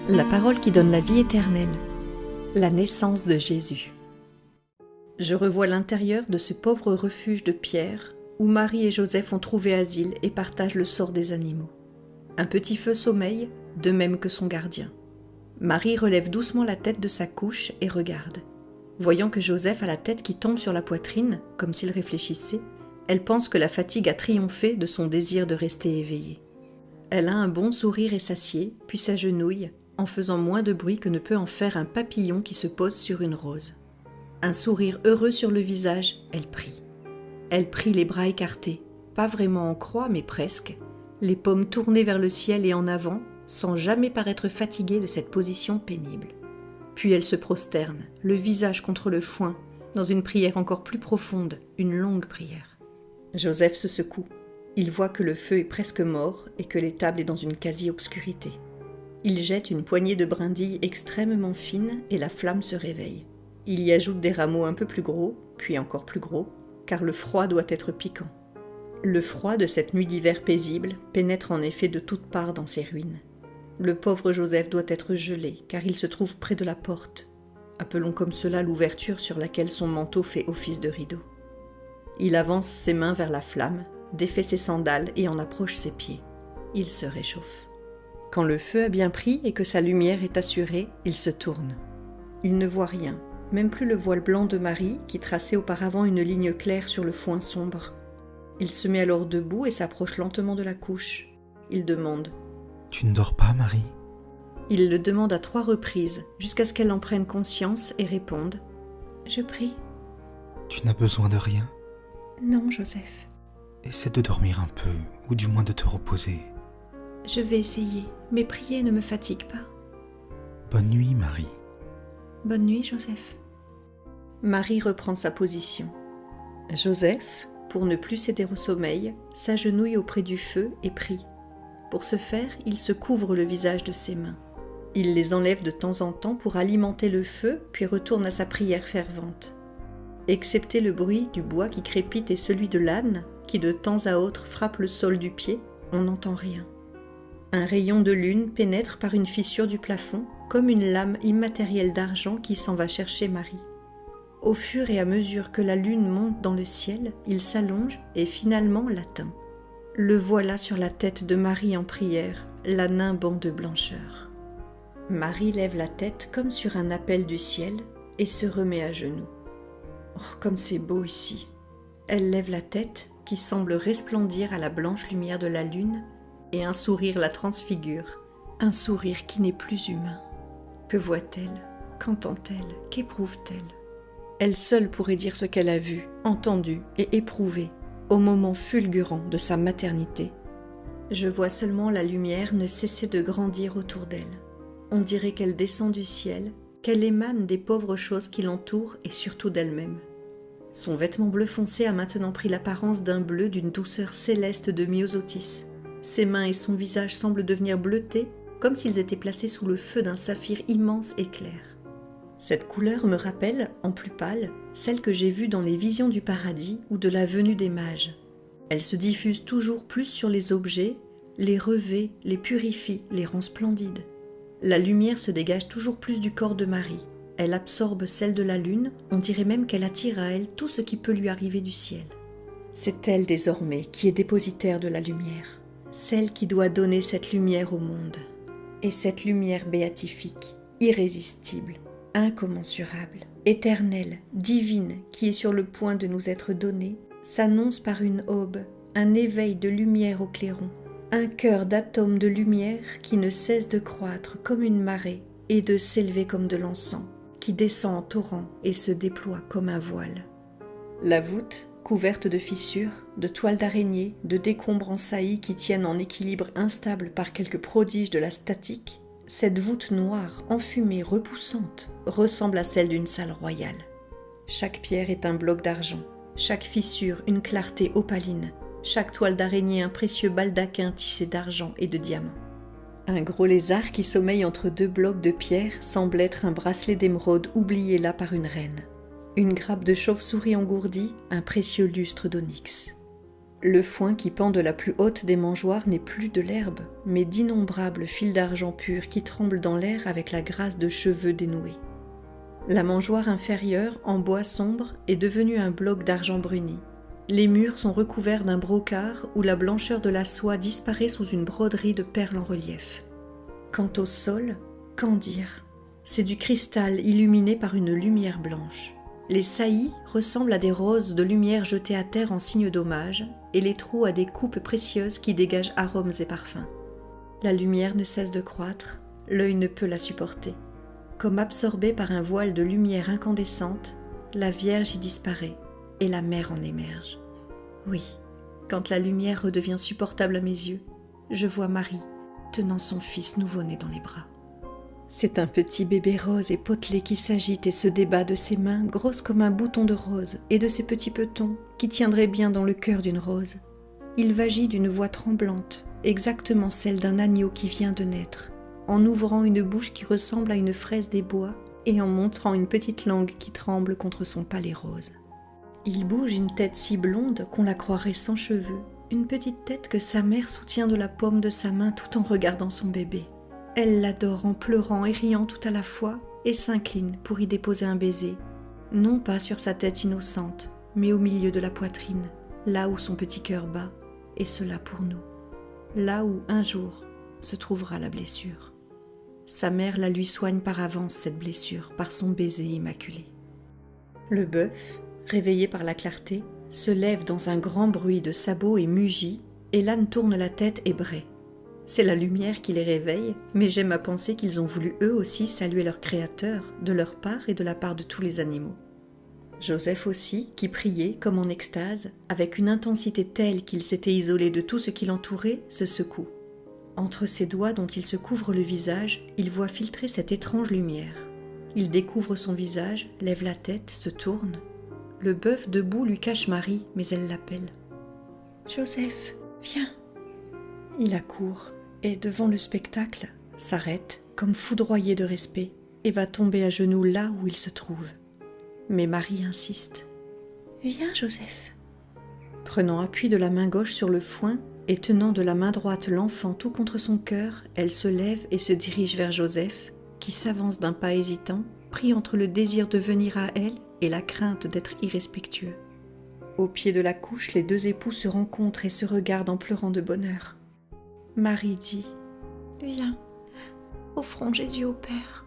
La parole qui donne la vie éternelle. La naissance de Jésus. Je revois l'intérieur de ce pauvre refuge de pierre où Marie et Joseph ont trouvé asile et partagent le sort des animaux. Un petit feu sommeille, de même que son gardien. Marie relève doucement la tête de sa couche et regarde. Voyant que Joseph a la tête qui tombe sur la poitrine, comme s'il réfléchissait, elle pense que la fatigue a triomphé de son désir de rester éveillée. Elle a un bon sourire et s'assied, puis s'agenouille, en faisant moins de bruit que ne peut en faire un papillon qui se pose sur une rose. Un sourire heureux sur le visage, elle prie. Elle prie les bras écartés, pas vraiment en croix mais presque, les paumes tournées vers le ciel et en avant, sans jamais paraître fatiguée de cette position pénible. Puis elle se prosterne, le visage contre le foin, dans une prière encore plus profonde, une longue prière. Joseph se secoue. Il voit que le feu est presque mort et que l'étable est dans une quasi-obscurité. Il jette une poignée de brindilles extrêmement fines et la flamme se réveille. Il y ajoute des rameaux un peu plus gros, puis encore plus gros, car le froid doit être piquant. Le froid de cette nuit d'hiver paisible pénètre en effet de toutes parts dans ces ruines. Le pauvre Joseph doit être gelé, car il se trouve près de la porte. Appelons comme cela l'ouverture sur laquelle son manteau fait office de rideau. Il avance ses mains vers la flamme, défait ses sandales et en approche ses pieds. Il se réchauffe. Quand le feu a bien pris et que sa lumière est assurée, il se tourne. Il ne voit rien, même plus le voile blanc de Marie qui traçait auparavant une ligne claire sur le foin sombre. Il se met alors debout et s'approche lentement de la couche. Il demande « Tu ne dors pas, Marie ?» Il le demande à 3 reprises, jusqu'à ce qu'elle en prenne conscience et réponde « Je prie. »« Tu n'as besoin de rien ? Non, Joseph. »« Essaie de dormir un peu, ou du moins de te reposer. » « Je vais essayer, mais prier ne me fatigue pas. » « Bonne nuit, Marie. » « Bonne nuit, Joseph. » Marie reprend sa position. Joseph, pour ne plus céder au sommeil, s'agenouille auprès du feu et prie. Pour ce faire, il se couvre le visage de ses mains. Il les enlève de temps en temps pour alimenter le feu, puis retourne à sa prière fervente. Excepté le bruit du bois qui crépite et celui de l'âne, qui de temps à autre frappe le sol du pied, on n'entend rien. Un rayon de lune pénètre par une fissure du plafond, comme une lame immatérielle d'argent qui s'en va chercher Marie. Au fur et à mesure que la lune monte dans le ciel, il s'allonge et finalement l'atteint. Le voilà sur la tête de Marie en prière, la nimbe de blancheur. Marie lève la tête comme sur un appel du ciel et se remet à genoux. Oh, comme c'est beau ici! Elle lève la tête qui semble resplendir à la blanche lumière de la lune et un sourire la transfigure, un sourire qui n'est plus humain. Que voit-elle? Qu'entend-elle? Qu'éprouve-t-elle? Elle seule pourrait dire ce qu'elle a vu, entendu et éprouvé au moment fulgurant de sa maternité. Je vois seulement la lumière ne cesser de grandir autour d'elle. On dirait qu'elle descend du ciel, qu'elle émane des pauvres choses qui l'entourent et surtout d'elle-même. Son vêtement bleu foncé a maintenant pris l'apparence d'un bleu d'une douceur céleste de myosotis. Ses mains et son visage semblent devenir bleutés, comme s'ils étaient placés sous le feu d'un saphir immense et clair. Cette couleur me rappelle, en plus pâle, celle que j'ai vue dans les visions du paradis ou de la venue des mages. Elle se diffuse toujours plus sur les objets, les revêt, les purifie, les rend splendides. La lumière se dégage toujours plus du corps de Marie. Elle absorbe celle de la lune, on dirait même qu'elle attire à elle tout ce qui peut lui arriver du ciel. C'est elle désormais qui est dépositaire de la lumière, celle qui doit donner cette lumière au monde. Et cette lumière béatifique, irrésistible, incommensurable, éternelle, divine, qui est sur le point de nous être donnée, s'annonce par une aube, un éveil de lumière au clairon, un cœur d'atomes de lumière qui ne cesse de croître comme une marée et de s'élever comme de l'encens, qui descend en torrent et se déploie comme un voile. La voûte, couverte de fissures, de toiles d'araignée, de décombres en saillie qui tiennent en équilibre instable par quelques prodiges de la statique, cette voûte noire, enfumée, repoussante, ressemble à celle d'une salle royale. Chaque pierre est un bloc d'argent, chaque fissure une clarté opaline, chaque toile d'araignée un précieux baldaquin tissé d'argent et de diamants. Un gros lézard qui sommeille entre 2 blocs de pierre semble être un bracelet d'émeraude oublié là par une reine. Une grappe de chauve-souris engourdie, un précieux lustre d'onyx. Le foin qui pend de la plus haute des mangeoires n'est plus de l'herbe, mais d'innombrables fils d'argent pur qui tremblent dans l'air avec la grâce de cheveux dénoués. La mangeoire inférieure, en bois sombre, est devenue un bloc d'argent bruni. Les murs sont recouverts d'un brocart où la blancheur de la soie disparaît sous une broderie de perles en relief. Quant au sol, qu'en dire ? C'est du cristal illuminé par une lumière blanche. Les saillies ressemblent à des roses de lumière jetées à terre en signe d'hommage, et les trous à des coupes précieuses qui dégagent arômes et parfums. La lumière ne cesse de croître, l'œil ne peut la supporter. Comme absorbée par un voile de lumière incandescente, la Vierge y disparaît, et la mer en émerge. Oui, quand la lumière redevient supportable à mes yeux, je vois Marie tenant son fils nouveau-né dans les bras. C'est un petit bébé rose et potelé qui s'agite et se débat de ses mains grosses comme un bouton de rose et de ses petits petons qui tiendraient bien dans le cœur d'une rose. Il vagit d'une voix tremblante, exactement celle d'un agneau qui vient de naître, en ouvrant une bouche qui ressemble à une fraise des bois et en montrant une petite langue qui tremble contre son palais rose. Il bouge une tête si blonde qu'on la croirait sans cheveux, une petite tête que sa mère soutient de la paume de sa main tout en regardant son bébé. Elle l'adore en pleurant et riant tout à la fois et s'incline pour y déposer un baiser, non pas sur sa tête innocente, mais au milieu de la poitrine, là où son petit cœur bat, et cela pour nous, là où un jour se trouvera la blessure. Sa mère la lui soigne par avance cette blessure, par son baiser immaculé. Le bœuf, réveillé par la clarté, se lève dans un grand bruit de sabots et mugit, et l'âne tourne la tête et braie. C'est la lumière qui les réveille, mais j'aime à penser qu'ils ont voulu eux aussi saluer leur Créateur, de leur part et de la part de tous les animaux. Joseph aussi, qui priait, comme en extase, avec une intensité telle qu'il s'était isolé de tout ce qui l'entourait, se secoue. Entre ses doigts dont il se couvre le visage, il voit filtrer cette étrange lumière. Il découvre son visage, lève la tête, se tourne. Le bœuf debout lui cache Marie, mais elle l'appelle. « Joseph, viens !» Il accourt et, devant le spectacle, s'arrête, comme foudroyé de respect, et va tomber à genoux là où il se trouve. Mais Marie insiste. « Viens, Joseph !» Prenant appui de la main gauche sur le foin et tenant de la main droite l'enfant tout contre son cœur, elle se lève et se dirige vers Joseph, qui s'avance d'un pas hésitant, pris entre le désir de venir à elle et la crainte d'être irrespectueux. Au pied de la couche, les deux époux se rencontrent et se regardent en pleurant de bonheur. Marie dit « Viens, offrons Jésus au Père. »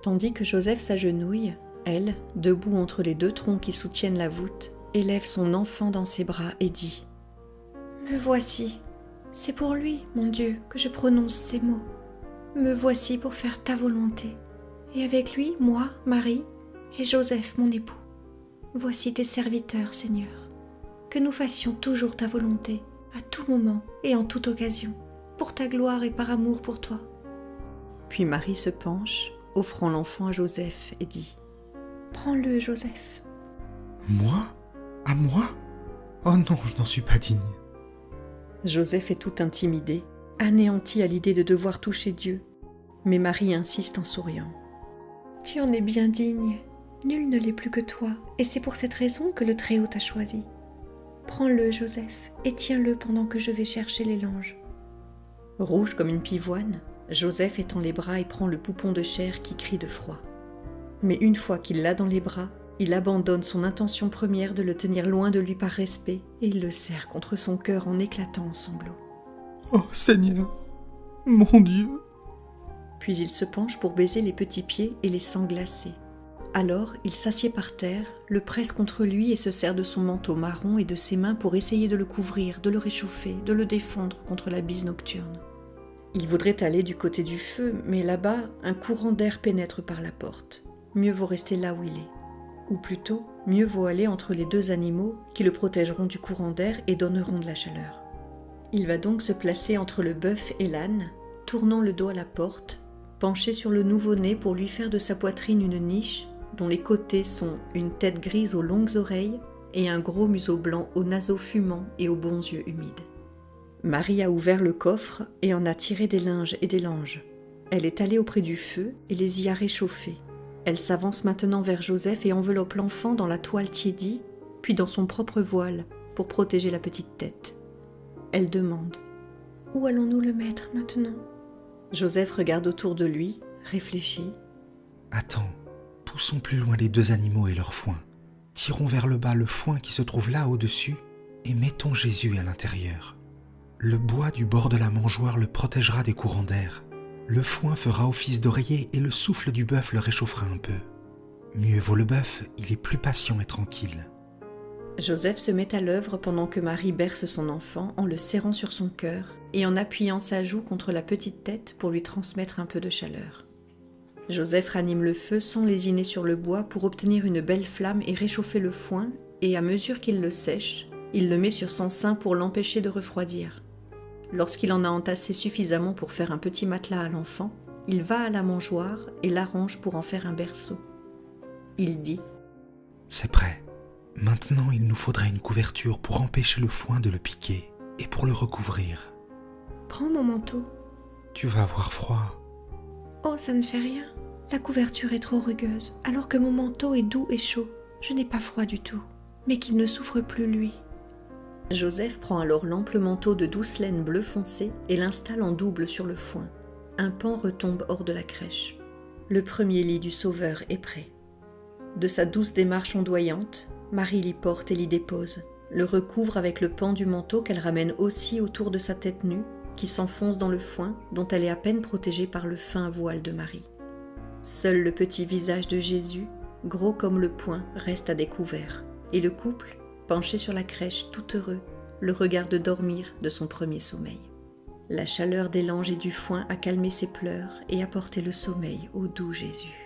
Tandis que Joseph s'agenouille, elle, debout entre les deux troncs qui soutiennent la voûte, élève son enfant dans ses bras et dit « Me voici, c'est pour lui, mon Dieu, que je prononce ces mots. Me voici pour faire ta volonté, et avec lui, moi, Marie, et Joseph, mon époux. Voici tes serviteurs, Seigneur. Que nous fassions toujours ta volonté, à tout moment et en toute occasion, pour ta gloire et par amour pour toi. » Puis Marie se penche, offrant l'enfant à Joseph, et dit « Prends-le, Joseph. » « Moi ? À moi ? Oh non, je n'en suis pas digne. » Joseph est tout intimidé, anéanti à l'idée de devoir toucher Dieu. Mais Marie insiste en souriant. « Tu en es bien digne. Nul ne l'est plus que toi, et c'est pour cette raison que le Très-Haut t'a choisi. Prends-le, Joseph, et tiens-le pendant que je vais chercher les langes. » Rouge comme une pivoine, Joseph étend les bras et prend le poupon de chair qui crie de froid. Mais une fois qu'il l'a dans les bras, il abandonne son intention première de le tenir loin de lui par respect et il le serre contre son cœur en éclatant en sanglots. « Oh Seigneur, mon Dieu !» Puis il se penche pour baiser les petits pieds et les sangs glacés. Alors il s'assied par terre, le presse contre lui et se sert de son manteau marron et de ses mains pour essayer de le couvrir, de le réchauffer, de le défendre contre la bise nocturne. Il voudrait aller du côté du feu, mais là-bas, un courant d'air pénètre par la porte. Mieux vaut rester là où il est. Ou plutôt, mieux vaut aller entre les deux animaux qui le protégeront du courant d'air et donneront de la chaleur. Il va donc se placer entre le bœuf et l'âne, tournant le dos à la porte, penché sur le nouveau-né pour lui faire de sa poitrine une niche dont les côtés sont une tête grise aux longues oreilles et un gros museau blanc aux naseaux fumants et aux bons yeux humides. Marie a ouvert le coffre et en a tiré des linges et des langes. Elle est allée auprès du feu et les y a réchauffés. Elle s'avance maintenant vers Joseph et enveloppe l'enfant dans la toile tiédie, puis dans son propre voile, pour protéger la petite tête. Elle demande « Où allons-nous le mettre maintenant ?» Joseph regarde autour de lui, réfléchit. « Attends, poussons plus loin les deux animaux et leur foin. Tirons vers le bas le foin qui se trouve là au-dessus et mettons Jésus à l'intérieur. Le bois du bord de la mangeoire le protégera des courants d'air. Le foin fera office d'oreiller et le souffle du bœuf le réchauffera un peu. Mieux vaut le bœuf, il est plus patient et tranquille. » Joseph se met à l'œuvre pendant que Marie berce son enfant en le serrant sur son cœur et en appuyant sa joue contre la petite tête pour lui transmettre un peu de chaleur. Joseph ranime le feu sans lésiner sur le bois pour obtenir une belle flamme et réchauffer le foin, et à mesure qu'il le sèche, il le met sur son sein pour l'empêcher de refroidir. Lorsqu'il en a entassé suffisamment pour faire un petit matelas à l'enfant, il va à la mangeoire et l'arrange pour en faire un berceau. Il dit « C'est prêt. Maintenant, il nous faudrait une couverture pour empêcher le foin de le piquer et pour le recouvrir. »« Prends mon manteau. »« Tu vas avoir froid. »« Oh, ça ne fait rien. La couverture est trop rugueuse, alors que mon manteau est doux et chaud. Je n'ai pas froid du tout, mais qu'il ne souffre plus, lui. » Joseph prend alors l'ample manteau de douce laine bleu foncé et l'installe en double sur le foin. Un pan retombe hors de la crèche. Le premier lit du Sauveur est prêt. De sa douce démarche ondoyante, Marie l'y porte et l'y dépose, le recouvre avec le pan du manteau qu'elle ramène aussi autour de sa tête nue, qui s'enfonce dans le foin dont elle est à peine protégée par le fin voile de Marie. Seul le petit visage de Jésus, gros comme le poing, reste à découvert, et le couple, penché sur la crèche tout heureux, le regarde dormir de son premier sommeil. La chaleur des langes et du foin a calmé ses pleurs et apporté le sommeil au doux Jésus.